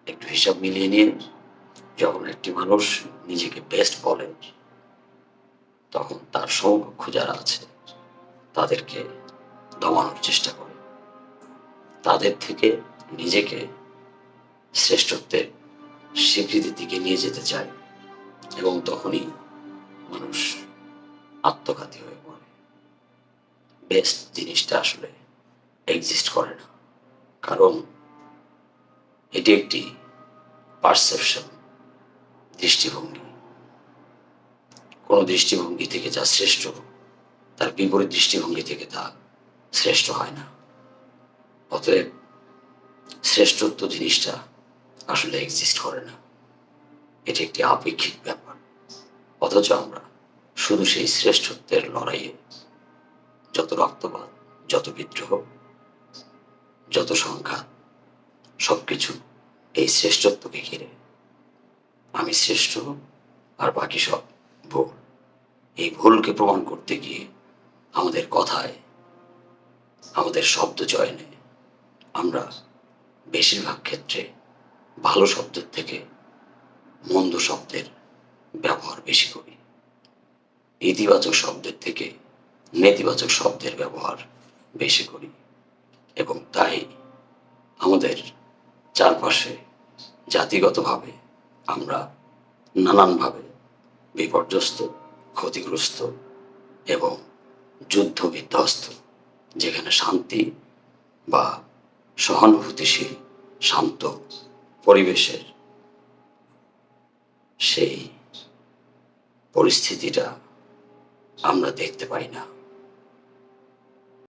একটু হিসাব মিলিয়ে নিয়ে যখন একটি মানুষ নিজেকে বেস্ট বলে, তখন তার সমকক্ষ যারা আছে তাদেরকে দমানোর চেষ্টা করে, তাদের থেকে নিজেকে শ্রেষ্ঠত্বের স্বীকৃতির দিকে নিয়ে যেতে চায়, এবং তখনই মানুষ আত্মঘাতী হয়ে পড়ে। বেস্ট জিনিসটা আসলে এক্সিস্ট করে না, কারণ এটি একটি পারসেপশন, দৃষ্টিভঙ্গি। কোনো দৃষ্টিভঙ্গি থেকে যা শ্রেষ্ঠ, তার বিপরীত দৃষ্টিভঙ্গি থেকে তা শ্রেষ্ঠ হয় না। অতএব শ্রেষ্ঠত্ব জিনিসটা আসলে এক্সিস্ট করে না, এটি একটি আপেক্ষিক ব্যাপার। অথচ আমরা শুধু সেই শ্রেষ্ঠত্বের লড়াইয়ে যত রক্তপাত, যত বিদ্রোহ, যত সংঘাত, সবকিছু এই শ্রেষ্ঠত্বকে ঘিরে। আমি শ্রেষ্ঠ আর বাকি সব ভুল। এই ভুলকে প্রমাণ করতে গিয়ে আমাদের কথায়, আমাদের শব্দ চয়নে আমরা বেশিরভাগ ক্ষেত্রে ভালো শব্দের থেকে মন্দ শব্দের ব্যবহার বেশি করি, ইতিবাচক শব্দের থেকে নেতিবাচক শব্দের ব্যবহার বেশি করি, এবং তাই আমাদের চারপাশে জাতিগতভাবে আমরা নানানভাবে বিপর্যস্ত, ক্ষতিগ্রস্ত এবং যুদ্ধ বিধ্বস্ত। যেখানে শান্তি বা সহানুভূতিশীল শান্ত পরিবেশের সেই পরিস্থিতিটা আমরা দেখতে পাই না।